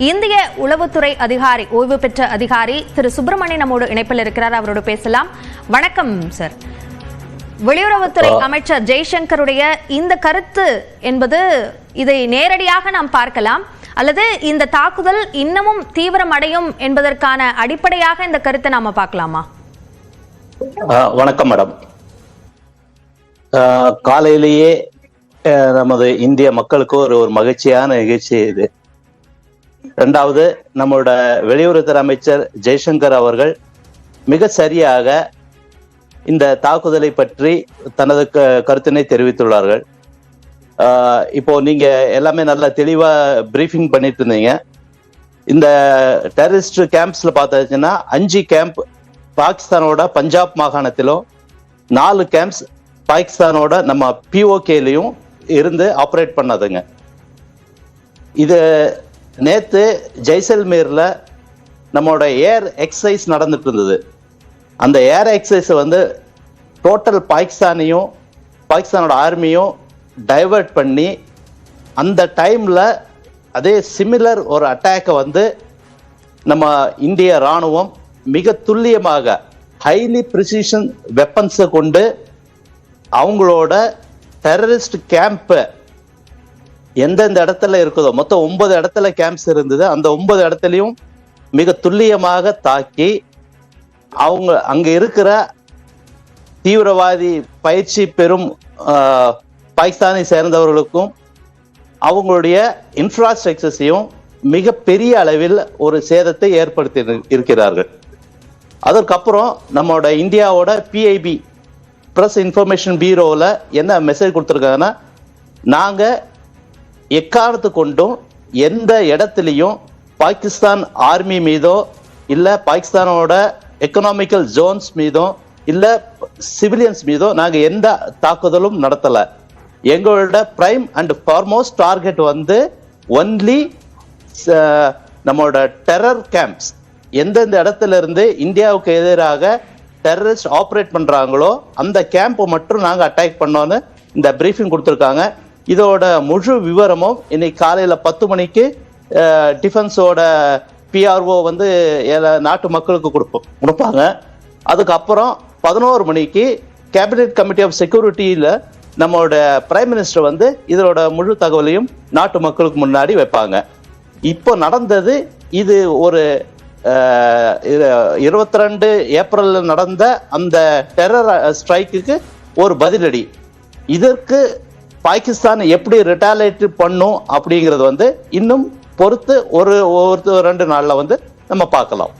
இந்திய உளவுத்துறை அதிகாரி, ஓய்வு பெற்ற அதிகாரி திரு சுப்பிரமணியன் நம்மோடு இணைப்பில் இருக்கிறார். அவரோடு பேசலாம். வணக்கம் சார். வெளியுறவுத்துறை அமைச்சர் ஜெய்சங்கருடைய இந்த கருத்து என்பது, இதை நேரடியாக நாம் பார்க்கலாம் அல்லது இந்த தாக்குதல் இன்னமும் தீவிரமடையும் என்பதற்கான அடிப்படையாக இந்த கருத்தை நாம பார்க்கலாமா? வணக்கம் மேடம். காலையிலேயே நமது இந்திய மக்களுக்கு ஒரு மகிழ்ச்சியான நிகழ்ச்சி இது. இரண்டாவது, நம்மளோட வெளியுறவுத்துறை அமைச்சர் ஜெய்சங்கர் அவர்கள் மிக சரியாக இந்த தாக்குதலை பற்றி தனது கருத்தினை தெரிவித்துள்ளார்கள். இப்போ நீங்க எல்லாமே நல்லா தெளிவா பிரீஃபிங் பண்ணிட்டு இருந்தீங்க. இந்த டெரரிஸ்ட் கேம்ப்ஸ்ல பார்த்தாச்சுன்னா 5 கேம்ப் பாகிஸ்தானோட பஞ்சாப் மாகாணத்திலும், 4 கேம்ப்ஸ் பாகிஸ்தானோட நம்ம POKலையும் இருந்து ஆப்ரேட் பண்ணதுங்க. இது நேத்து ஜெய்சல்மீர்ல நம்மளோட ஏர் எக்ஸசைஸ் நடந்துட்டு இருந்தது. அந்த ஏர் எக்ஸசைஸ் வந்து டோட்டல் பாகிஸ்தானோட ஆர்மியும் டைவர்ட் பண்ணி அந்த டைம்ல அதே சிமிலர் ஒரு அட்டாக்கை வந்து நம்ம இந்திய ராணுவம் மிக துல்லியமாக ஹைலி ப்ரிசிஷன் வெப்பன்ஸை கொண்டு அவங்களோட டெரரிஸ்ட் கேம்ப் எந்தெந்த இடத்துல இருக்குதோ, மொத்தம் 9 இடத்துல கேம்ப்ஸ் இருந்தது. அந்த 9 இடத்துலையும் மிக துல்லியமாக தாக்கி அவங்க அங்க இருக்கிற தீவிரவாதி பயிற்சி பெறும் பாகிஸ்தானை சேர்ந்தவர்களுக்கும் அவங்களுடைய இன்ஃப்ராஸ்ட்ரக்சர்ஸையும் மிக பெரிய அளவில் ஒரு சேதத்தை ஏற்படுத்தி இருக்கிறார்கள். அதற்கப்புறம் நம்மளோட இந்தியாவோட PIB பிரஸ் இன்ஃபர்மேஷன் பியூரோவில் என்ன மெசேஜ் கொடுத்துருக்காங்கன்னா, நாங்கள் எக்காரணத்து கொண்டும் எந்த இடத்துலையும் பாகிஸ்தான் ஆர்மி மீதோ இல்லை பாகிஸ்தானோட எக்கனாமிக்கல் ஜோன்ஸ் மீதோ இல்லை சிவிலியன்ஸ் மீதோ நாங்கள் எந்த தாக்குதலும் நடத்தலை. எங்களோட பிரைம் அண்ட் ஃபார்மோஸ்ட் டார்கெட் வந்து ஒன்லி நம்மளோட டெரர் கேம்ப்ஸ், எந்தெந்த இடத்துல இருந்து இந்தியாவுக்கு எதிராக டெரரிஸ்ட் ஆப்ரேட் பண்றாங்களோ அந்த கேம்பை மட்டும் நாங்கள் அட்டாக் பண்ணோன்னு இந்த பிரீஃபிங் கொடுத்துருக்காங்க. இதோட முழு விவரமும் இன்னைக்கு காலையில 10 மணிக்கு டிஃபென்ஸோட PRO வந்து நாட்டு மக்களுக்கு கொடுப்பாங்க. அதுக்கப்புறம் 11 மணிக்கு கேபினெட் கமிட்டி ஆஃப் செக்யூரிட்டியில நம்மளோட பிரைம் மினிஸ்டர் வந்து இதோட முழு தகவலையும் நாட்டு மக்களுக்கு முன்னாடி வைப்பாங்க. இப்போ நடந்தது இது ஒரு 22 ஏப்ரல்ல நடந்த அந்த டெரர் ஸ்ட்ரைக்கு ஒரு பதிலடி. இதற்கு பாகிஸ்தான் எப்படி ரிட்டாலியேட் பண்ணும் அப்படிங்கிறது வந்து இன்னும் பொறுத்து ஒரு 2 நாள்ல வந்து நம்ம பார்க்கலாம்.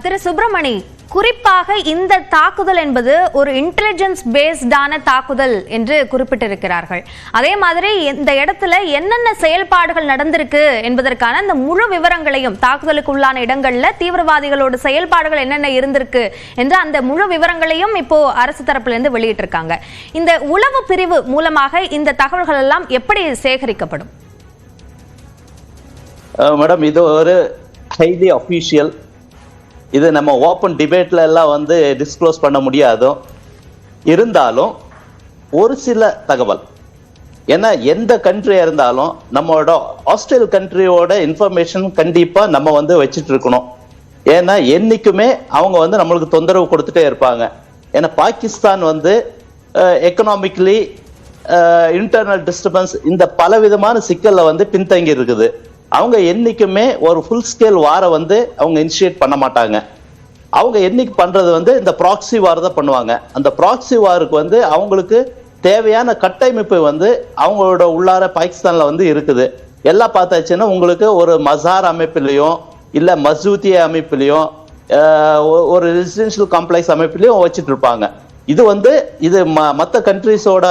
திரு சுப்பிரமணி, குறிப்பாக இந்த தாக்குதல் என்பது ஒரு இன்டெலிஜென்ஸ் பேஸ்டான தாக்குதல் என்று குறிப்பிட்டிருக்கிறார்கள். அதே மாதிரி இந்த இடத்துல என்னென்ன செயல்பாடுகள் நடந்திருக்கு என்பதற்கான அந்த முழு விவரங்களையும், தாக்குதலுக்கு உள்ளான இடங்கள்ல தீவிரவாதிகளோட செயல்பாடுகள் என்னென்ன இருந்திருக்கு என்று அந்த முழு விவரங்களையும் இப்போ அரசு தரப்புல இருந்து வெளியிட்டிருக்காங்க. இந்த உளவு பிரிவு மூலமாக இந்த தகவல்கள் எல்லாம் எப்படி சேகரிக்கப்படும்? மேடம், இது ஒரு ஹைலி அஃபீஷியல், இது நம்ம ஓப்பன் டிபேட்ல எல்லாம் வந்து டிஸ்க்ளோஸ் பண்ண முடியாதோ, இருந்தாலும் ஒரு சில தகவல், ஏன்னா எந்த கண்ட்ரியா இருந்தாலும் நம்மளோட ஹாஸ்டைல் கண்ட்ரியோட இன்ஃபர்மேஷன் கண்டிப்பா நம்ம வந்து வச்சுட்டு இருக்கணும். ஏன்னா என்னைக்குமே அவங்க வந்து நம்மளுக்கு தொந்தரவு கொடுத்துட்டே இருப்பாங்க. ஏன்னா பாகிஸ்தான் வந்து எக்கனாமிக்கலி இன்டர்னல் டிஸ்டர்பன்ஸ் இந்த பலவிதமான சிக்கல்ல வந்து பின்தங்கி இருக்குது. அவங்க என்னைக்குமே ஒரு ஃபுல் ஸ்கேல் வாரை வந்து அவங்க இனிஷியேட் பண்ண மாட்டாங்க. அவங்க என்னைக்கு பண்றது வந்து இந்த ப்ராக்சி வார் தான் பண்ணுவாங்க. அந்த ப்ராக்சி வாருக்கு வந்து அவங்களுக்கு தேவையான கட்டமைப்பு வந்து அவங்களோட உள்ளார பாகிஸ்தான்ல வந்து இருக்குது. எல்லாம் பார்த்தாச்சுன்னா உங்களுக்கு ஒரு மசார் அமைப்புலையும் இல்லை மசூதி அமைப்புலையும் ஒரு ரெசிடென்ஷியல் காம்ப்ளெக்ஸ் அமைப்புலையும் வச்சுட்டு இருப்பாங்க. இது வந்து இது மற்ற கண்ட்ரிஸோட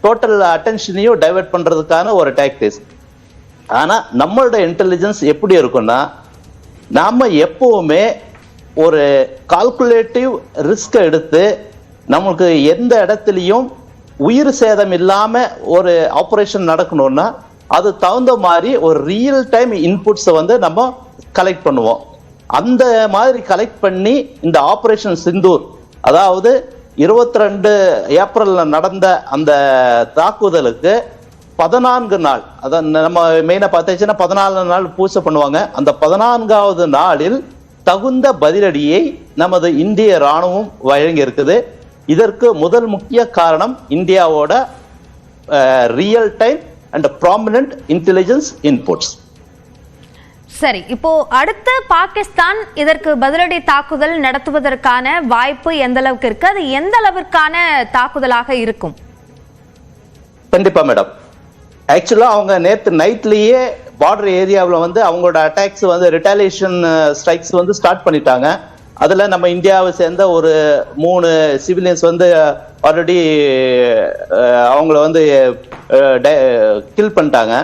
டோட்டல் அட்டென்ஷனையும் டைவர்ட் பண்றதுக்கான ஒரு டாக்டிக்ஸ். ஆனா நம்மளோட இன்டெலிஜென்ஸ் எப்படி இருக்குன்னா, நாம எப்பவுமே ஒரு கால்குலேட்டிவ் ரிஸ்க் எடுத்து நமக்கு எந்த இடத்துலையும் உயிர் சேதம் இல்லாம ஒரு ஆப்ரேஷன் நடக்கணும்னா அது தகுந்த மாதிரி ஒரு ரியல் டைம் இன்புட்ஸை வந்து நம்ம கலெக்ட் பண்ணுவோம். அந்த மாதிரி கலெக்ட் பண்ணி இந்த ஆபரேஷன் சிந்தூர், அதாவது 22 ஏப்ரல்ல நடந்த அந்த தாக்குதலுக்கு 14 நாள், அதான் நம்ம மெயினா பார்த்தாச்சுன்னா 14 நாள் பூஜை பண்ணுவாங்க. அந்த 14வது நாளில் தகுந்த பதிலடியை நமது இந்திய ராணுவம் வழங்கி இருக்குது. இதற்கு முதல் முக்கிய காரணம் இந்தியாவோட real time and prominent intelligence inputs. சரி, இப்போ அடுத்து பாகிஸ்தான் இதற்கு பதிலடி தாக்குதல் நடத்துவதற்கான வாய்ப்பு எந்த அளவுக்கு இருக்கு? அது எந்த அளவிற்கான தாக்குதலாக இருக்கும்? கண்டிப்பா மேடம். ஆக்சுவலா அவங்க நேற்று நைட்லயே பார்டர் ஏரியாவில் வந்து அவங்களோட அட்டாக்ஸ் வந்து ரிட்டாலியேஷன் ஸ்ட்ரைக்ஸ் வந்து ஸ்டார்ட் பண்ணிட்டாங்க. அதுல நம்ம இந்தியாவை சேர்ந்த ஒரு 3 சிவிலியன்ஸ் வந்து ஆல்ரெடி அவங்கள வந்து கில் பண்ணிட்டாங்க.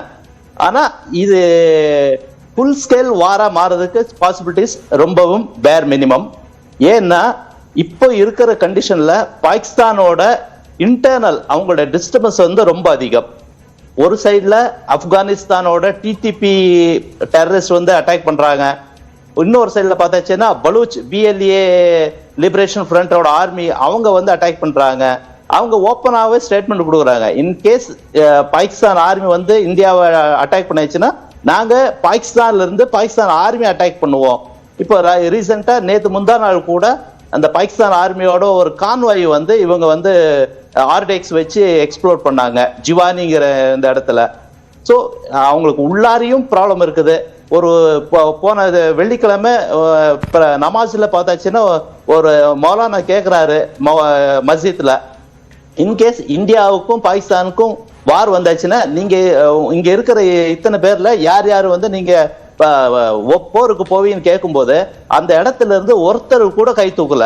ஆனா இது ஃபுல் ஸ்கேல் வாரா மாறதுக்கு பாசிபிலிட்டிஸ் ரொம்பவும் பேர் மினிமம். ஏன்னா இப்போ இருக்கிற கண்டிஷன்ல பாகிஸ்தானோட இன்டர்னல் அவங்களோட டிஸ்டர்பன்ஸ் வந்து ரொம்ப அதிகம். ஒரு சைட்ல ஆப்கானிஸ்தானோட டிடிபி டெரரிஸ்ட் வந்து அட்டாக் பண்றாங்க. இன்னொரு சைட்ல பார்த்தாச்சுன்னா பலூச் பிஎல்ஏ லிபரேஷன் ஃப்ரண்டோட ஆர்மி அவங்க வந்து அட்டாக் பண்றாங்க. அவங்க ஓப்பனாகவே ஸ்டேட்மெண்ட் கொடுக்குறாங்க, இன்கேஸ் பாகிஸ்தான் ஆர்மி வந்து இந்தியாவை அட்டாக் பண்ணிச்சுன்னா நாங்க பாகிஸ்தான்ல இருந்து பாகிஸ்தான் ஆர்மி அட்டாக் பண்ணுவோம். இப்போ ரீசெண்டா நேற்று முந்தா நாள் கூட அந்த பாகிஸ்தான் ஆர்மியோட ஒரு கான்வாய் வந்து இவங்க வந்து ஆர்டெக்ஸ் வச்சு எக்ஸ்ப்ளோர் பண்ணாங்க ஜிவானிங்கிற இந்த இடத்துல. ஸோ அவங்களுக்கு உள்ளாரியும் ப்ராப்ளம் இருக்குது. ஒரு போன வெள்ளிக்கிழமை நமாஸ்ல பார்த்தாச்சுன்னா ஒரு மௌலானா கேட்கிறாரு மஸ்ஜித்ல, இன்கேஸ் இந்தியாவுக்கும் பாகிஸ்தானுக்கும் வார் வந்தாச்சுன்னா நீங்க இங்க இருக்கிற இத்தனை பேர்ல யார் யார் வந்து நீங்க போருக்கு போவீங்கன்னு கேட்கும்போது அந்த இடத்துல இருந்து ஒருத்தர் கூட கை தூக்கல.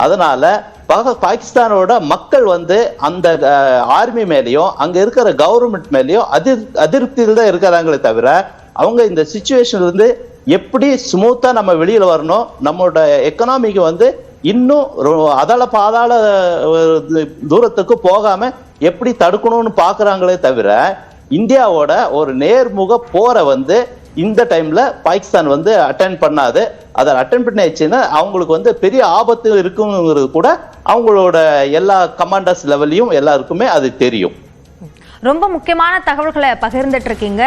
அதனால பாகிஸ்தானோட மக்கள் வந்து அந்த ஆர்மி மேலேயும் அங்க இருக்கிற கவர்மெண்ட் மேலேயும் அதிருப்தியில் தான் இருக்கிறாங்களே தவிர அவங்க இந்த சிச்சுவேஷன்ல இருந்து எப்படி ஸ்மூத்தா நம்ம வெளியில வரணும், நம்மளோட எக்கனாமிக்கு வந்து இன்னும் அதள பாதாள தூரத்துக்கு போகாம எப்படி தடுக்கணும்னு பாக்குறாங்களே தவிர இந்தியாவோட ஒரு நேர்முக போரை வந்து இந்த டைம்ல பாகிஸ்தான் வந்து அட்டென்ட் பண்ணாது. அதை அட்டென்ட் பண்ணிச்சுன்னா அவங்களுக்கு வந்து பெரிய ஆபத்து இருக்குங்கிறது கூட அவங்களோட எல்லா கமாண்டர்ஸ் லெவல்லையும் எல்லாருக்குமே அது தெரியும். ரொம்ப முக்கியமான தகவல்களை பகிர்ந்துட்டு இருக்கீங்க.